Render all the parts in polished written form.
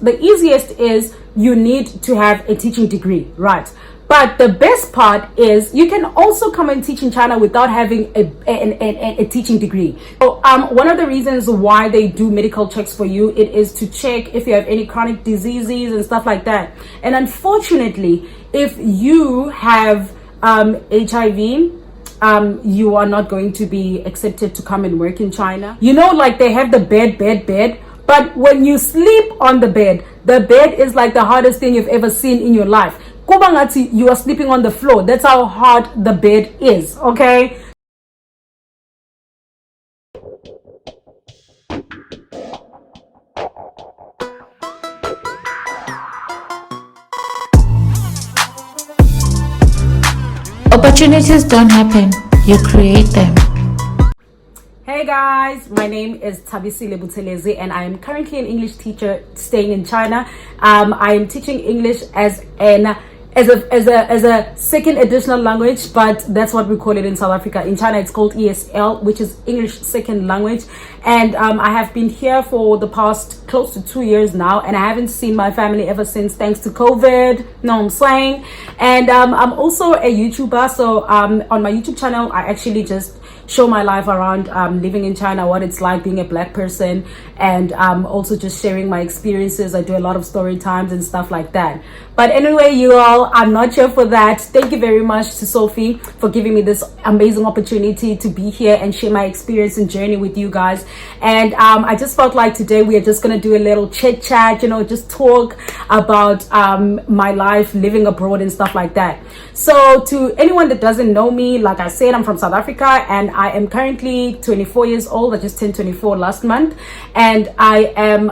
The easiest is you need to have a teaching degree, right? But the best part is you can also come and teach in China without having a teaching degree. So one of the reasons why they do medical checks for you, it is to check if you have any chronic diseases and stuff like that. And unfortunately, if you have HIV, you are not going to be accepted to come and work in China. You know, like they have the bed. But when you sleep on the bed is like the hardest thing you've ever seen in your life. Kubangati, you are sleeping on the floor. That's how hard the bed is, okay? Opportunities don't happen, you create them. Hey guys, my name is Thabby Shenge and I am currently an English teacher staying in China. I am teaching English as a second additional language, but that's what we call it in South Africa. In China it's called ESL, which is English second language. And I have been here for the past close to 2 years now, and I haven't seen my family ever since, thanks to COVID. Know what I'm saying? And I'm also a YouTuber, so on my YouTube channel I actually just show my life around living in China, what it's like being a black person, and also just sharing my experiences. I do a lot of story times and stuff like that. But anyway, you all, I'm not here for that. Thank you very much to Sophie for giving me this amazing opportunity to be here and share my experience and journey with you guys. And I just felt like today we are just gonna do a little chit chat, you know, just talk about my life living abroad and stuff like that. So to anyone that doesn't know me, like I said, I'm from South Africa and I am currently 24 years old. I just turned 24 last month, and I am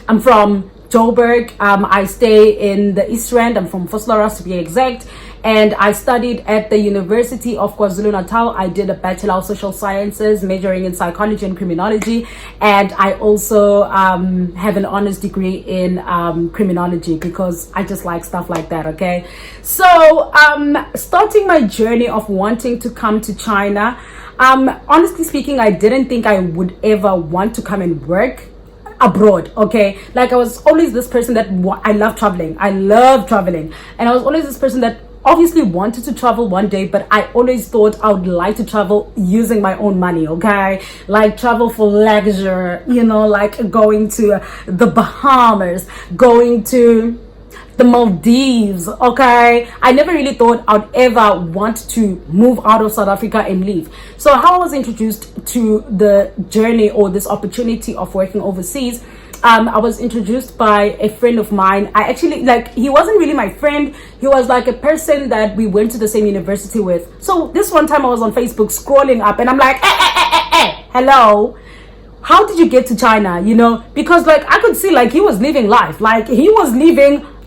I'm from Joburg. I stay in the East Rand. I'm from Vosloorus to be exact, and I studied at the University of KwaZulu-Natal. I did a Bachelor of Social Sciences majoring in psychology and criminology, and I also have an honors degree in criminology because I just like stuff like that, okay? So starting my journey of wanting to come to China, honestly speaking, I didn't think I would ever want to come and work abroad, okay? Like I was always this person that I love traveling, and I was always this person that obviously wanted to travel one day, but I always thought I would like to travel using my own money, okay? Like travel for leisure, you know, like going to the Bahamas, going to the Maldives, okay? I never really thought I'd ever want to move out of South Africa and leave. So how I was introduced to the journey or this opportunity of working overseas, I was introduced by a friend of mine. I actually, like, he wasn't really my friend. He was like a person that we went to the same university with. So this one time I was on Facebook scrolling up and I'm like, hello, how did you get to China? You know, because like I could see like he was living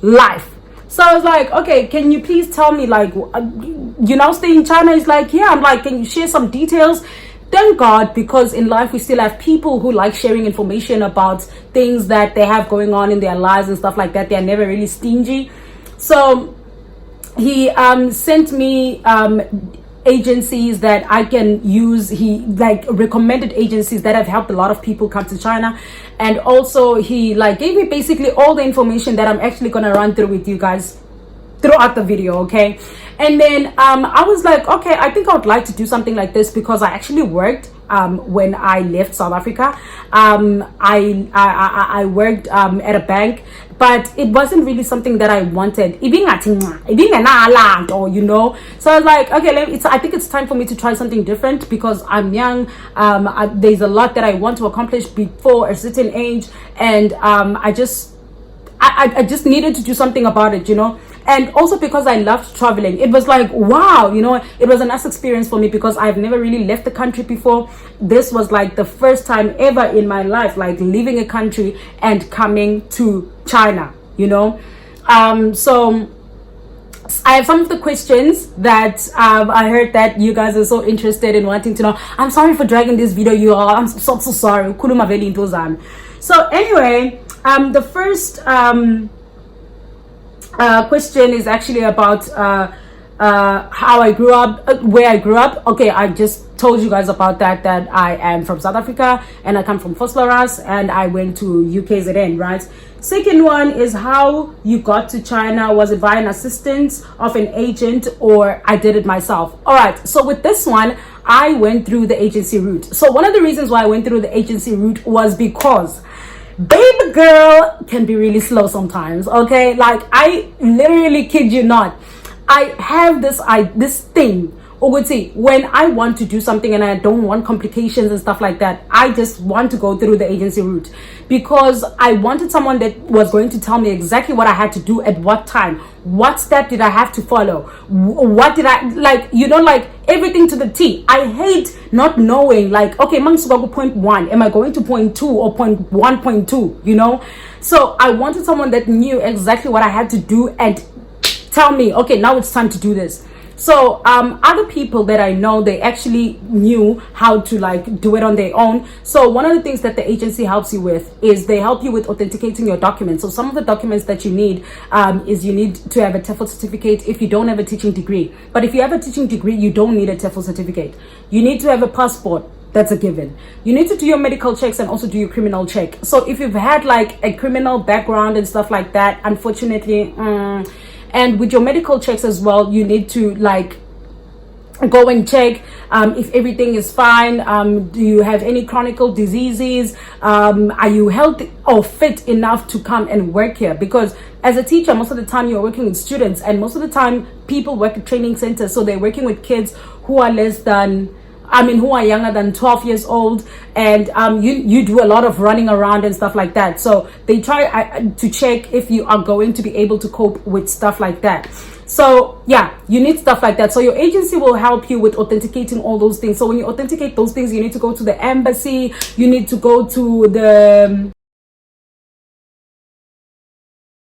life. So I was like, okay, can you please tell me, like, you now stay in China? He's like, yeah. I'm like, can you share some details? Thank God, because in life we still have people who like sharing information about things that they have going on in their lives and stuff like that. They're never really stingy. So he sent me agencies that I can use. He like recommended agencies that have helped a lot of people come to China, and also he like gave me basically all the information that I'm actually gonna run through with you guys throughout the video, okay? And then I was like, okay, I think I would like to do something like this because I actually worked when I left South Africa. I worked at a bank, but it wasn't really something that I wanted, or you know. So I was like, okay, I think it's time for me to try something different because I'm young. There's a lot that I want to accomplish before a certain age, and I just needed to do something about it, you know. And also because I loved traveling, it was like, wow, you know, it was a nice experience for me because I've never really left the country before. This was like the first time ever in my life, like leaving a country and coming to China, you know. So I have some of the questions that I heard that you guys are so interested in wanting to know. I'm sorry for dragging this video, you all. I'm so sorry. So anyway, the first question is actually about how I grew up, where I grew up. Okay, I just told you guys about that I am from South Africa and I come from Vosloorus and I went to UKZN, right? Second one is how you got to China. Was it via an assistance of an agent or I did it myself? All right, so with this one, I went through the agency route. So one of the reasons why I went through the agency route was because baby girl can be really slow sometimes, okay? Like, I literally kid you not, I have this thing, when I want to do something and I don't want complications and stuff like that, I just want to go through the agency route because I wanted someone that was going to tell me exactly what I had to do at what time, what step did I have to follow, what did I, like, like everything to the T. I hate not knowing, like, okay, Mangsugaku point 1, am I going to point 2 or point 1.2, So I wanted someone that knew exactly what I had to do and tell me, okay, now it's time to do this. So other people that I know, they actually knew how to like do it on their own. So one of the things that the agency helps you with is they help you with authenticating your documents. So some of the documents that you need is you need to have a TEFL certificate if you don't have a teaching degree. But if you have a teaching degree, you don't need a TEFL certificate. You need to have a passport. That's a given. You need to do your medical checks and also do your criminal check. So if you've had like a criminal background and stuff like that, unfortunately, and with your medical checks as well, you need to like go and check if everything is fine. Do you have any chronic diseases? Are you healthy or fit enough to come and work here? Because as a teacher, most of the time you're working with students, and most of the time people work at training centers, so they're working with kids who are who are younger than 12 years old, and you do a lot of running around and stuff like that. So they try to check if you are going to be able to cope with stuff like that. So yeah, you need stuff like that. So your agency will help you with authenticating all those things. So when you authenticate those things, you need to go to the embassy, you need to go to the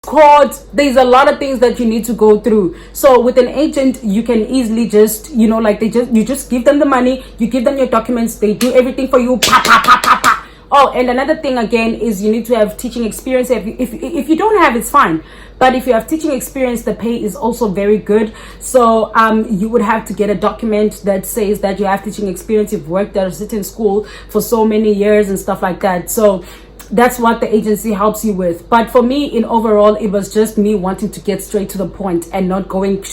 court. There's a lot of things that you need to go through. So with an agent, you can easily just you just give them the money, you give them your documents, they do everything for you. Pa, pa, pa, pa, pa. Oh, and another thing again is you need to have teaching experience. If you don't have, it's fine, but if you have teaching experience, the pay is also very good. So you would have to get a document that says that you have teaching experience, you've worked at a certain school for so many years and stuff like that. So that's what the agency helps you with. But for me, in overall, it was just me wanting to get straight to the point and not going.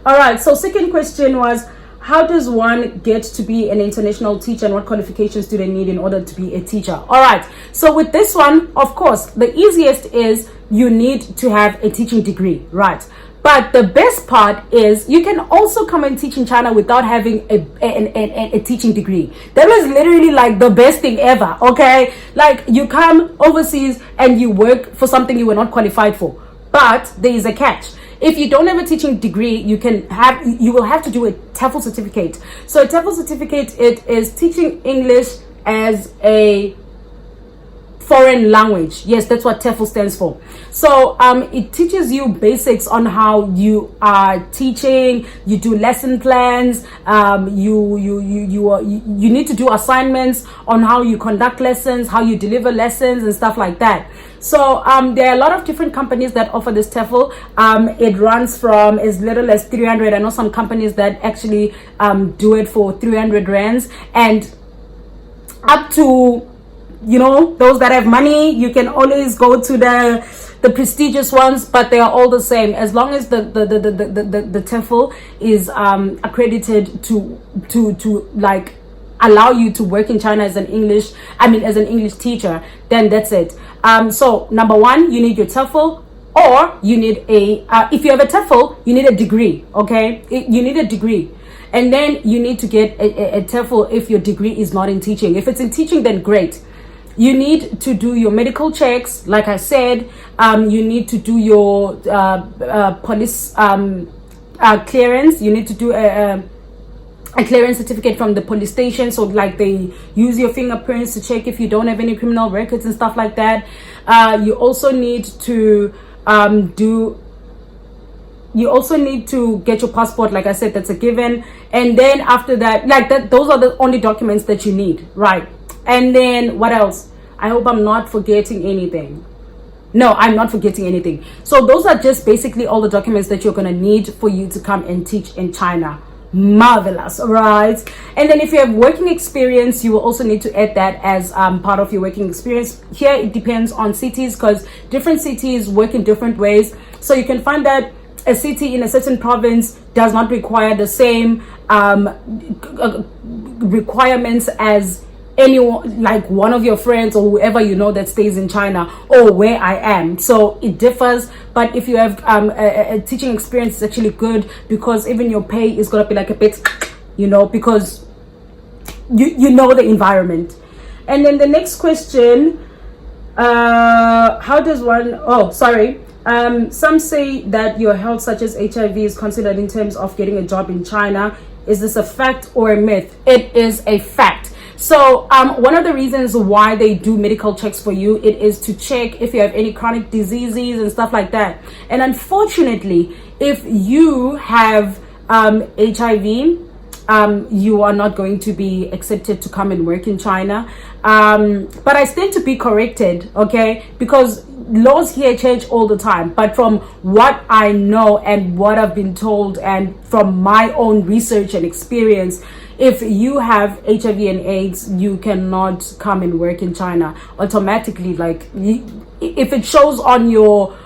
All right, so second question was, how does one get to be an international teacher and what qualifications do they need in order to be a teacher? All right, so with this one, of course, the easiest is you need to have a teaching degree, right? But the best part is you can also come and teach in China without having a teaching degree. That was literally like the best thing ever, okay? Like, you come overseas and you work for something you were not qualified for. But there is a catch. If you don't have a teaching degree, you will have to do a TEFL certificate. So a TEFL certificate, it is teaching English as a foreign language. Yes, that's what TEFL stands for. So it teaches you basics on how you are teaching. You do lesson plans. You need to do assignments on how you conduct lessons, how you deliver lessons and stuff like that. So there are a lot of different companies that offer this TEFL. It runs from as little as 300. I know some companies that actually do it for 300 rands, and up to, those that have money, you can always go to the prestigious ones, but they are all the same. As long as the TEFL is accredited to like allow you to work in China as an English teacher, then that's it. So number one, you need your TEFL, or you need if you have a TEFL, you need a degree. Okay, you need a degree. And then you need to get a TEFL if your degree is not in teaching. If it's in teaching, then great. You need to do your medical checks, like I said. You need to do your police clearance. You need to do a clearance certificate from the police station. So like they use your fingerprints to check if you don't have any criminal records and stuff like that. You also need to get your passport. Like I said, that's a given. And then after that, those are the only documents that you need, right? And then what else? I hope I'm not forgetting anything. No, I'm not forgetting anything. So those are just basically all the documents that you're going to need for you to come and teach in China. marvelous. All right. And then if you have working experience, you will also need to add that as part of your working experience. Here it depends on cities, because different cities work in different ways. So you can find that a city in a certain province does not require the same requirements as anyone, like one of your friends or whoever you know that stays in China, or where I am. So it differs. But if you have a teaching experience, it's actually good, because even your pay is gonna be like a bit, because you know the environment. And then the next question, how does one, some say that your health, such as HIV, is considered in terms of getting a job in China. Is this a fact or a myth? It is a fact. So one of the reasons why they do medical checks for you, it is to check if you have any chronic diseases and stuff like that. And unfortunately, if you have HIV, you are not going to be accepted to come and work in China. But I stand to be corrected, okay? Because laws here change all the time. But from what I know and what I've been told, and from my own research and experience, if you have HIV and AIDS, you cannot come and work in China automatically. Like, if it shows on your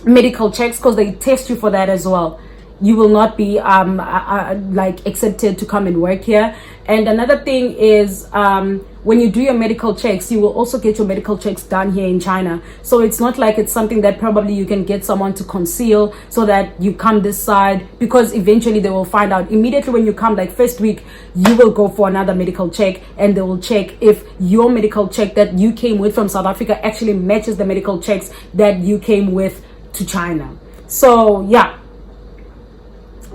medical checks, because they test you for that as well, you will not be like accepted to come and work here. And another thing is, when you do your medical checks, you will also get your medical checks done here in China. So it's not like it's something that probably you can get someone to conceal so that you come this side, because eventually they will find out. Immediately when you come, like first week, you will go for another medical check, and they will check if your medical check that you came with from South Africa actually matches the medical checks that you came with to China. So yeah.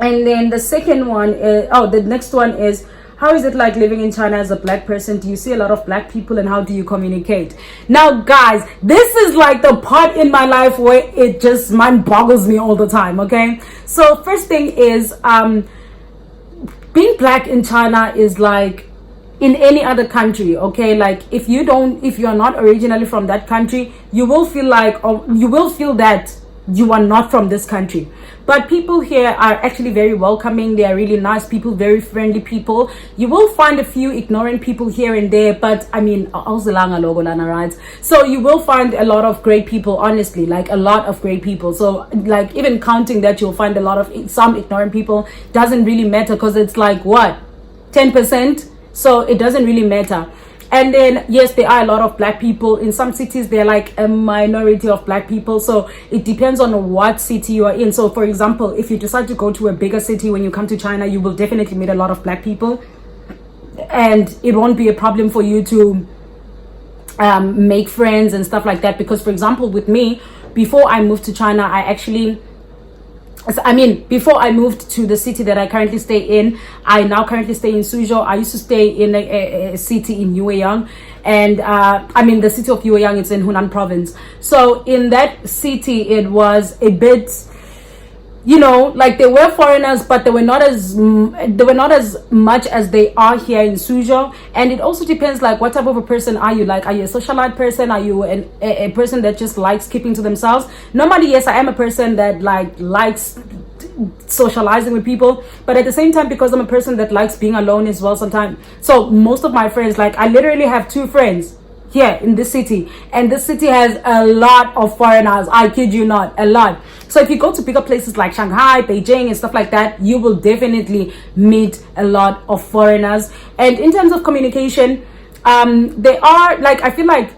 And then the second one is, the next one is, how is it like living in China as a black person? Do you see a lot of black people, and how do you communicate? Now guys, this is like the part in my life where it just mind boggles me all the time. Okay, so first thing is, being black in China is like in any other country. Okay, like if you're not originally from that country, you will feel that you are not from this country. But people here are actually very welcoming. They are really nice people, very friendly people. You will find a few ignorant people here and there, but I mean, right? So you will find a lot of great people, honestly, like a lot of great people. So like, even counting that, you'll find a lot of some ignorant people. Doesn't really matter, because it's like what, 10%. So it doesn't really matter. And then, yes, there are a lot of black people. In some cities, they're like a minority of black people. So it depends on what city you are in. So, for example, if you decide to go to a bigger city when you come to China, you will definitely meet a lot of black people. And it won't be a problem for you to make friends and stuff like that. Because, for example, with me, before I moved to China, before I moved to the city that I currently stay in, I now currently stay in Suzhou. I used to stay in a city in Yueyang, and the city of Yueyang, it's in Hunan province. So in that city, it was a bit, like there were foreigners, but they were not as much as they are here in Suzhou. And it also depends, like, what type of a person are you? Like, are you a socialite person? Are you a person that just likes keeping to themselves? Normally, yes, I am a person that likes socializing with people, but at the same time, because I'm a person that likes being alone as well sometimes. So most of my friends, like, I literally have 2 friends here in this city, and this city has a lot of foreigners. I kid you not, a lot. So if you go to bigger places like Shanghai, Beijing and stuff like that, you will definitely meet a lot of foreigners. And in terms of communication, they are like, I feel like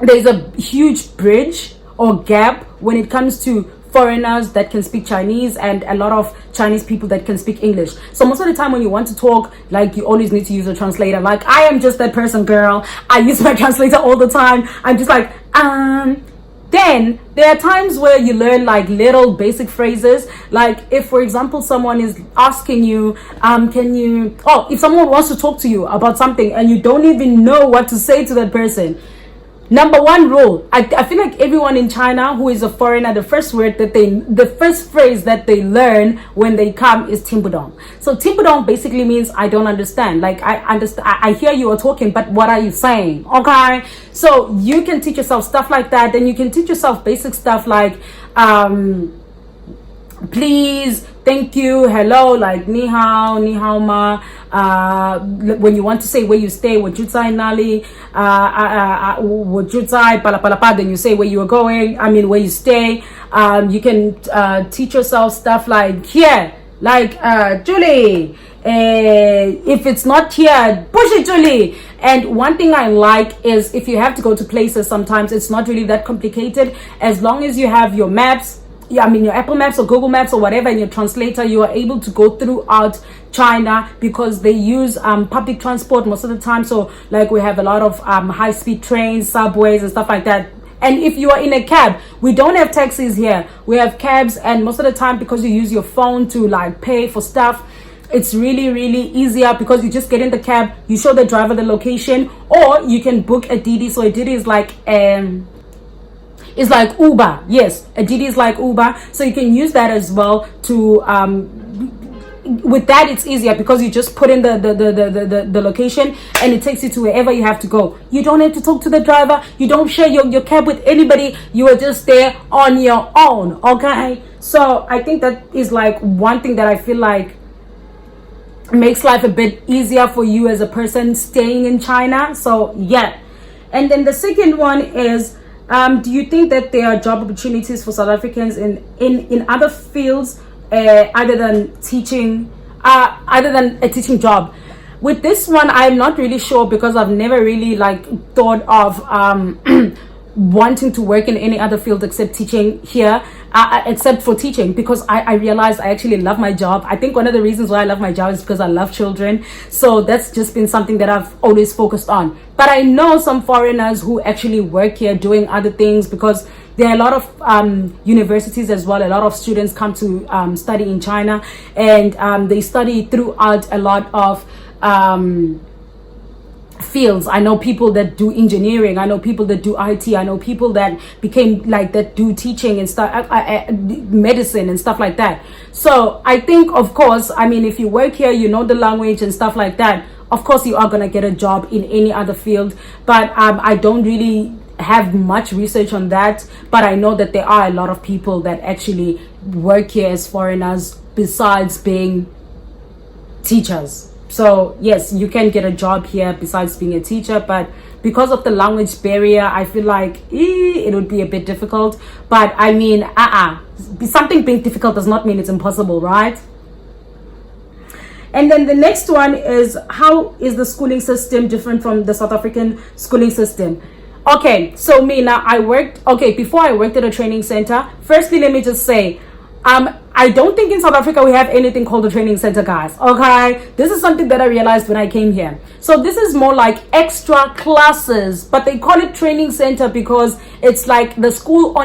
there's a huge bridge or gap when it comes to foreigners that can speak Chinese and a lot of Chinese people that can speak English. So most of the time when you want to talk, like, you always need to use a translator. Like, I am just that person, girl. I use my translator all the time. I'm just like, Then there are times where you learn like little basic phrases. Like, if for example someone is asking you, if someone wants to talk to you about something and you don't even know what to say to that person, number one rule, I feel like everyone in China who is a foreigner, the first phrase that they learn when they come is Timbudong. So Timbudong basically means I don't understand. Like, I hear you are talking, but what are you saying? Okay. So you can teach yourself stuff like that. Then you can teach yourself basic stuff like, please, thank you, hello, like ni hao ma. When you want to say where you stay, wojutsai nali, wojutsai palapalapa, then you say where you are going, I mean where you stay. You can teach yourself stuff like here, like Julie, if it's not here, push it, Julie. And one thing I like is if you have to go to places, sometimes it's not really that complicated. As long as you have your maps, I mean your Apple Maps or Google Maps or whatever, and your translator, you are able to go throughout China, because they use public transport most of the time. So like we have a lot of high-speed trains, subways and stuff like that. And if you are in a cab, we don't have taxis here, we have cabs. And most of the time, because you use your phone to like pay for stuff, it's really easier, because you just get in the cab, you show the driver the location, or you can book a Didi. So a Didi is like it's like Uber. Yes, a Didi is like Uber, so you can use that as well to with that it's easier, because you just put in the location and it takes you to wherever you have to go. You don't have to talk to the driver, you don't share your cab with anybody, you are just there on your own. Okay, so I think that is like one thing that I feel like makes life a bit easier for you as a person staying in China. So yeah. And then the second one is, do you think that there are job opportunities for South Africans in other fields other than teaching, other than a teaching job? With this one, I'm not really sure, because I've never really like thought of wanting to work in any other field except teaching here, except for teaching, because I realized I actually love my job. I think one of the reasons why I love my job is because I love children. So that's just been something that I've always focused on. But I know some foreigners who actually work here doing other things, because there are a lot of universities as well. A lot of students come to study in China, and they study throughout a lot of fields. I know people that do engineering, I know people that do IT, I know people that became like that do teaching and stuff, medicine and stuff like that. So I think, of course, I mean, if you work here, you know the language and stuff like that, of course you are going to get a job in any other field. But I don't really have much research on that, but I know that there are a lot of people that actually work here as foreigners besides being teachers. So yes, you can get a job here besides being a teacher, but because of the language barrier, I feel like it would be a bit difficult. But I mean, something being difficult does not mean it's impossible, right? And then the next one is, how is the schooling system different from the South African schooling system? Okay, so me now, before I worked at a training center. Firstly, let me just say, I don't think in South Africa we have anything called a training center, guys. Okay, this is something that I realized when I came here. So this is more like extra classes, but they call it training center because it's like the school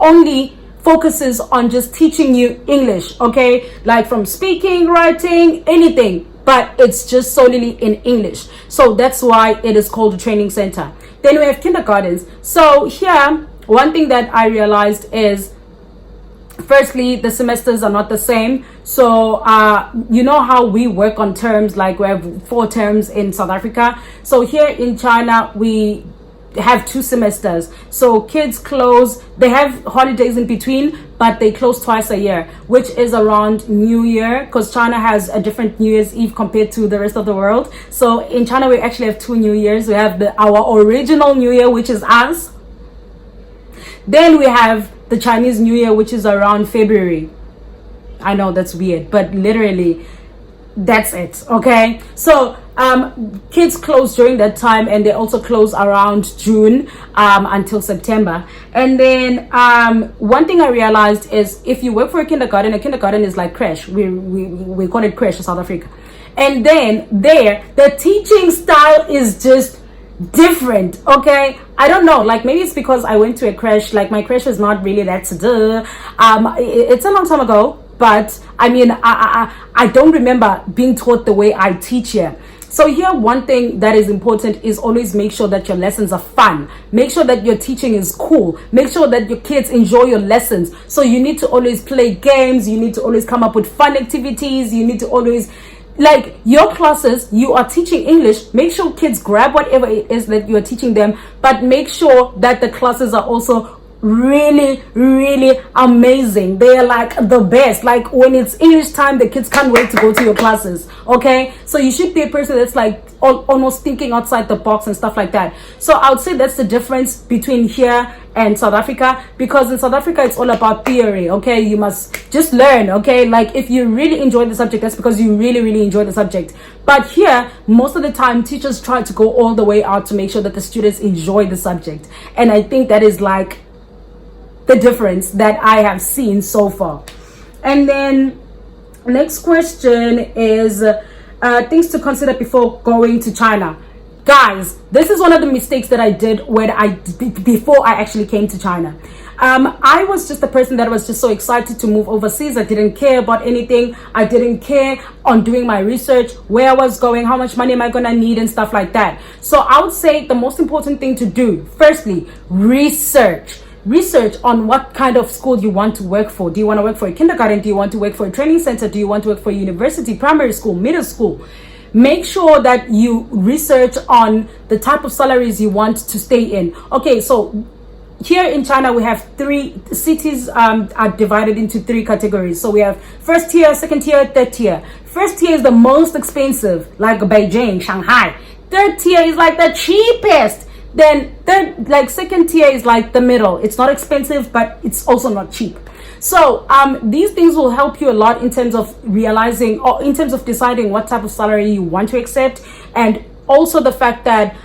only focuses on just teaching you English, okay, like from speaking, writing, anything, but it's just solely in English. So that's why it is called a training center. Then we have kindergartens. So here, one thing that I realized is, firstly, the semesters are not the same. So you know how we work on terms, like we have 4 terms in South Africa. So here in China we have 2 semesters. So kids they have holidays in between, but they close twice a year, which is around New Year, because China has a different New Year's Eve compared to the rest of the world. So in China we actually have 2 New Years. We have our original New Year, which is us. Then we have the Chinese New Year, which is around February. I know that's weird, but literally that's it. Okay, so kids close during that time, and they also close around June until September. And then one thing I realized is, if you work for a kindergarten is like crash. We call it crash in South Africa. And then there, the teaching style is just different. Okay, I don't know, like maybe it's because I went to a crash. Like my crash is not really that it's a long time ago, but I mean I don't remember being taught the way I teach here. So here, one thing that is important is always make sure that your lessons are fun. Make sure that your teaching is cool. Make sure that your kids enjoy your lessons. So you need to always play games. You need to always come up with fun activities. You need to always, like your classes, you are teaching English. Make sure kids grab whatever it is that you are teaching them, but make sure that the classes are also really, really amazing. They are like the best. Like when it's English time, the kids can't wait to go to your classes. Okay, so you should be a person that's like almost thinking outside the box and stuff like that. So I would say that's the difference between here and South Africa, because in South Africa it's all about theory. Okay, you must just learn. Okay, like if you really enjoy the subject, that's because you really, really enjoy the subject. But here, most of the time, teachers try to go all the way out to make sure that the students enjoy the subject, and I think that is like the difference that I have seen so far. And then next question is things to consider before going to China. Guys, this is one of the mistakes that I did before I actually came to China. I was just a person that was just so excited to move overseas. I didn't care about anything. I didn't care on doing my research, where I was going, how much money am I gonna need and stuff like that. So I would say the most important thing to do, firstly, research on what kind of school you want to work for. Do you want to work for a kindergarten? Do you want to work for a training center? Do you want to work for a university, primary school, middle school? Make sure that you research on the type of salaries you want to stay in. Okay, so here in China, we have three cities are divided into three categories. So we have first tier, second tier, third tier. First tier is the most expensive, like Beijing, Shanghai. Third tier is like the cheapest. Then second tier is like the middle. It's not expensive, but it's also not cheap. So these things will help you a lot in terms of realizing, or in terms of deciding what type of salary you want to accept, and also the fact that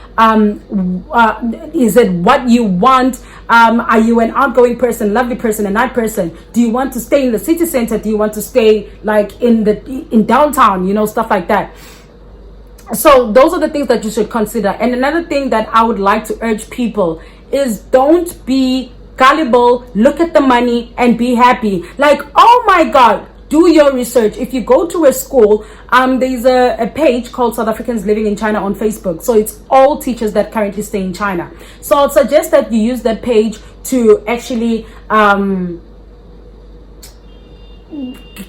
is it what you want? Are you an outgoing person, lovely person, a night person? Do you want to stay in the city center? Do you want to stay like in downtown? You know, stuff like that. So those are the things that you should consider. And another thing that I would like to urge people is don't be gullible. Look at the money and be happy. Like, oh my God, do your research. If you go to a school, there's a page called South Africans Living in China on Facebook. So it's all teachers that currently stay in China. So I'd suggest that you use that page to actually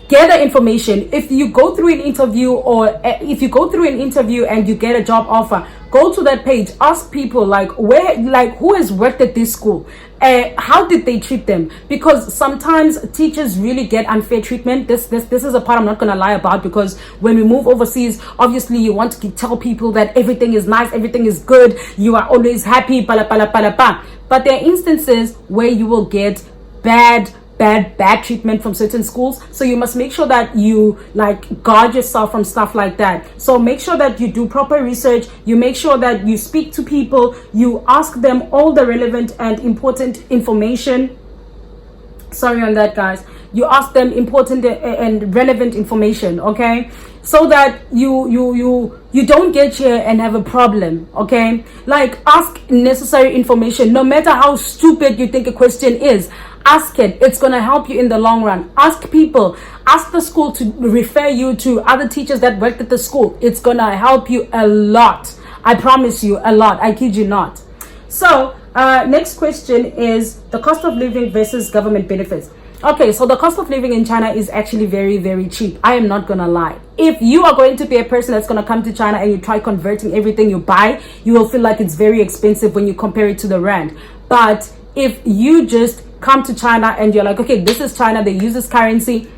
gather information. If you go through an interview, or if you go through an interview and you get a job offer, go to that page, ask people like who has worked at this school, how did they treat them? Because sometimes teachers really get unfair treatment. This is a part I'm not gonna lie about, because when we move overseas, obviously you want to tell people that everything is nice, everything is good, you are always happy, but there are instances where you will get bad treatment from certain schools. So you must make sure that you like guard yourself from stuff like that. So make sure that you do proper research. You make sure that you speak to people. You ask them all the relevant and important information. Sorry on that, guys. You ask them important and relevant information, okay? So that you don't get here and have a problem, okay? Like, ask necessary information. No matter how stupid you think a question is, ask it. It's going to help you in the long run. Ask people. Ask the school to refer you to other teachers that worked at the school. It's going to help you a lot. I promise you, a lot. I kid you not. So, next question is the cost of living versus government benefits. Okay, so the cost of living in China is actually very, very cheap. I am not gonna lie. If you are going to be a person that's gonna come to China and you try converting everything you buy, you will feel like it's very expensive when you compare it to the rand. But if you just come to China and you're like, okay, this is China, they use this currency,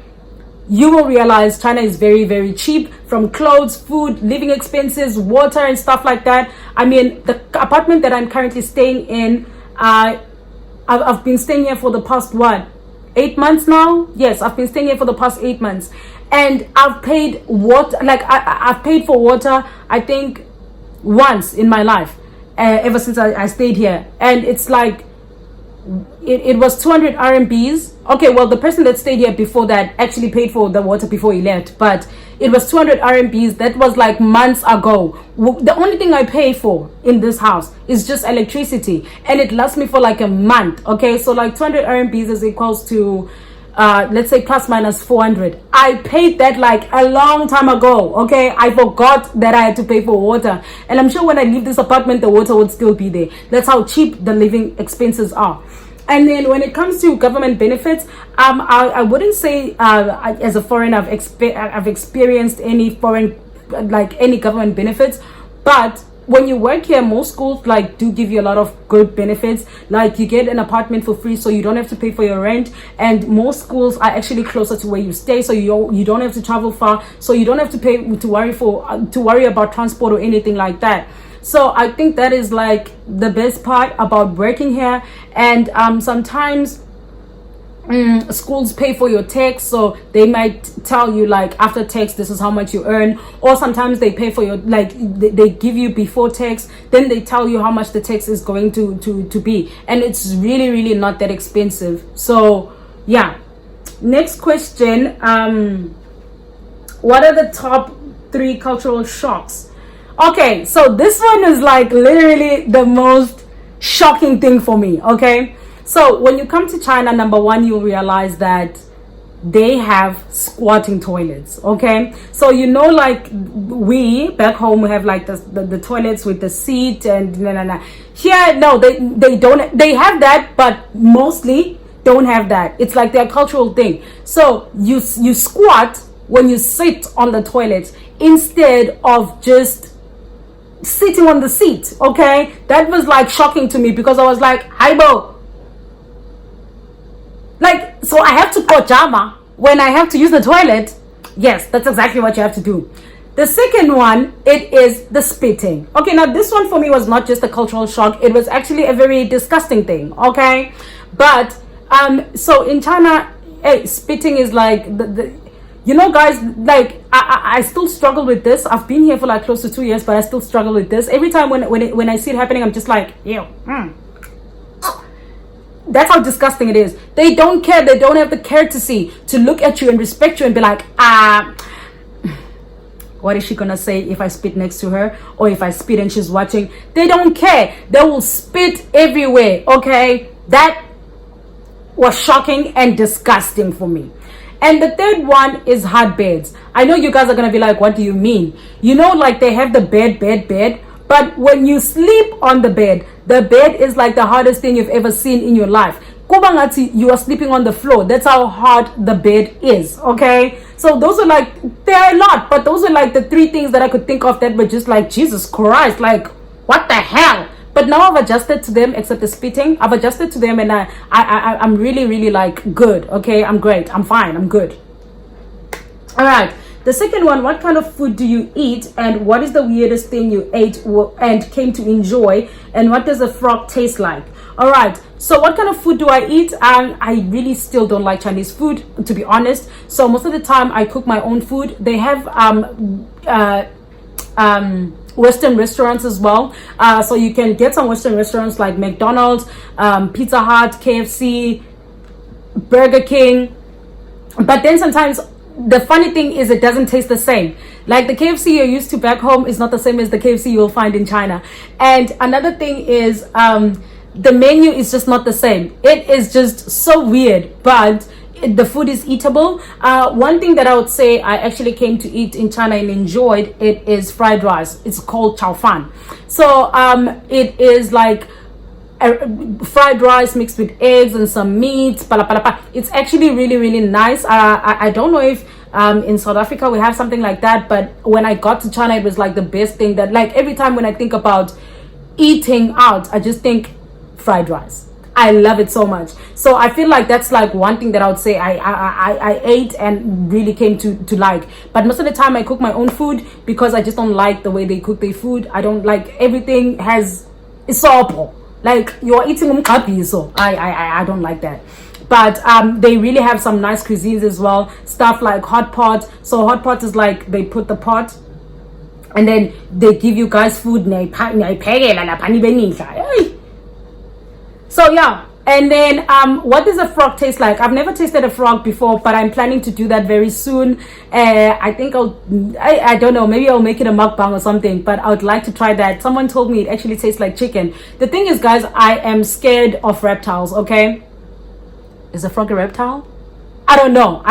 you will realize China is very, very cheap, from clothes, food, living expenses, water and stuff like that. I mean, the apartment that I'm currently staying in, I've been staying here for the past 8 months now. Yes, I've been staying here for the past 8 months, and I've paid water, like I've paid for water, I think once in my life, ever since I stayed here. And it's like it was 200 RMBs. Okay, well, the person that stayed here before that actually paid for the water before he left, but it was 200 RMBs. That was like months ago. The only thing I pay for in this house is just electricity, and it lasts me for like a month. Okay, so like 200 RMBs is equals to let's say plus minus 400. I paid that like a long time ago. Okay, I forgot that I had to pay for water, and I'm sure when I leave this apartment the water would still be there. That's how cheap the living expenses are. And then when it comes to government benefits, I wouldn't say as a foreigner I've experienced any foreign, like any government benefits, but when you work here, most schools like do give you a lot of good benefits. Like you get an apartment for free, so you don't have to pay for your rent. And most schools are actually closer to where you stay, so you don't have to travel far. So you don't have to pay to worry about transport or anything like that. So I think that is like the best part about working here. And sometimes schools pay for your tax, so they might tell you like after tax this is how much you earn, or sometimes they pay for your like they give you before tax, then they tell you how much the tax is going to be, and it's really not that expensive. So yeah, next question, what are the top 3 cultural shocks? Okay, so this one is like literally the most shocking thing for me. Okay, so when you come to China, number one, you'll realize that they have squatting toilets. Okay, so you know, like we back home, we have like the toilets with the seat and here no, they don't, they have that, but mostly don't have that. It's like their cultural thing. So you squat when you sit on the toilet instead of just sitting on the seat. Okay, that was like shocking to me, because I was like, Aibo, like, so I have to pajama when I have to use the toilet? Yes, that's exactly what you have to do. The second one, it is the spitting. Okay, now this one for me was not just a cultural shock, it was actually a very disgusting thing. Okay, but so in China, hey, spitting is like you know, guys, like I still struggle with this. I've been here for like close to 2 years, but I still struggle with this. Every time when I see it happening, I'm just like, ew. That's how disgusting it is. They don't care. They don't have the courtesy to look at you and respect you and be like, what is she gonna say if I spit next to her, or if I spit and she's watching? They don't care. They will spit everywhere. Okay, that was shocking and disgusting for me. And the third one is hard beds. I know you guys are gonna be like, what do you mean? You know, like they have the bed, but when you sleep on the bed is like the hardest thing you've ever seen in your life. Kubangati, you are sleeping on the floor. That's how hard the bed is. Okay, so those are like, there are a lot, but those are like the 3 things that I could think of that were just like, Jesus Christ, like what the hell? But now I've adjusted to them, except the spitting. I've adjusted to them, and I'm really like good. Okay, I'm great. I'm fine. I'm good. All right. The second one, what kind of food do you eat, and what is the weirdest thing you ate and came to enjoy, and what does a frog taste like? All right. So what kind of food do I eat? I really still don't like Chinese food, to be honest. So most of the time I cook my own food. They have Western restaurants as well, so you can get some Western restaurants like McDonald's, Pizza Hut, KFC, Burger King. But then sometimes the funny thing is it doesn't taste the same. Like the KFC you're used to back home is not the same as the KFC you'll find in China. And another thing is the menu is just not the same. It is just so weird, but the food is eatable. One thing that I would say I actually came to eat in China and enjoyed it is fried rice. It's called chow fan. So it is like fried rice mixed with eggs and some meat. It's actually really nice. I don't know if in South Africa we have something like that, but when I got to China, it was like the best thing. That like every time when I think about eating out, I just think fried rice. I love it so much. So I feel like that's like one thing that I would say I ate and really came to like. But most of the time I cook my own food because I just don't like the way they cook their food. I don't like, everything has isopo. Like you're eating umkapi, so I don't like that. But they really have some nice cuisines as well. Stuff like hot pot. So hot pot is like they put the pot and then they give you guys food. So yeah, and then what does a frog taste like? I've never tasted a frog before, but I'm planning to do that very soon. I think I don't know, maybe I'll make it a mukbang or something, but I would like to try that. Someone told me it actually tastes like chicken. The thing is, guys, I am scared of reptiles. Okay, is a frog a reptile? I don't know,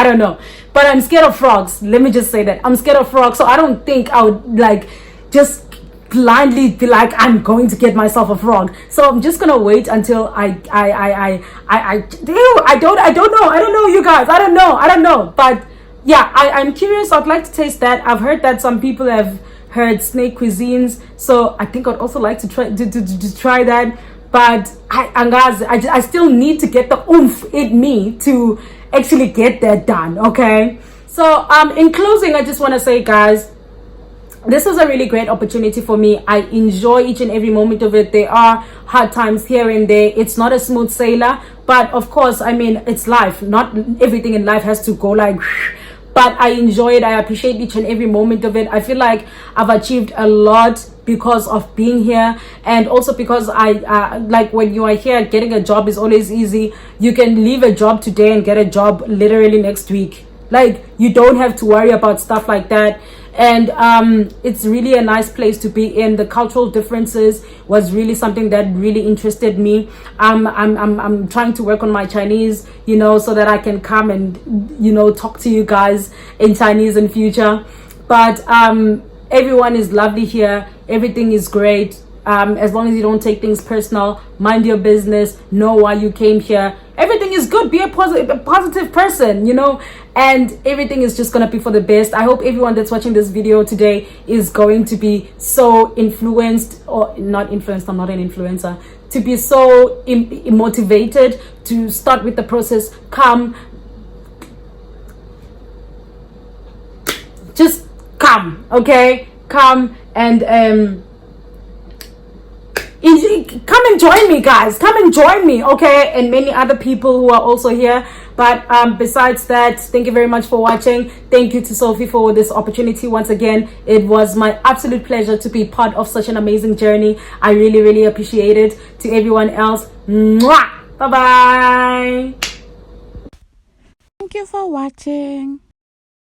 but I'm scared of frogs. Let me just say that I'm scared of frogs, so I don't think I would like just blindly be like, I'm going to get myself a frog. So I'm just gonna wait until I don't know, you guys. I don't know, but yeah, I'm curious. I'd like to taste that. I've heard that some people have heard snake cuisines, so I think I'd also like to try that. But I still need to get the oomph in me to actually get that done. Okay, so in closing, I just want to say, guys, this is a really great opportunity for me. I enjoy each and every moment of it. There are hard times here and there. It's not a smooth sailor, but of course, I mean, it's life. Not everything in life has to go like, but I enjoy it. I appreciate each and every moment of it. I feel like I've achieved a lot because of being here, and also because I like, when you are here, getting a job is always easy. You can leave a job today and get a job literally next week. Like, you don't have to worry about stuff like that. And it's really a nice place to be in. The cultural differences was really something that really interested me. I'm trying to work on my Chinese, you know, so that I can come and, you know, talk to you guys in Chinese in future. But everyone is lovely here. Everything is great. As long as you don't take things personal, mind your business, know why you came here. Everything is good. Be a positive person, you know, and everything is just gonna be for the best. I hope everyone that's watching this video today is going to be so influenced, or not influenced, I'm not an influencer, to be so motivated to start with the process. Just come, okay? Come and come and join me, guys. Come and join me, okay? And many other people who are also here. But besides that, thank you very much for watching. Thank you to Sophie for this opportunity once again. It was my absolute pleasure to be part of such an amazing journey. I really, really appreciate it. To everyone else, mwah! Bye bye. Thank you for watching.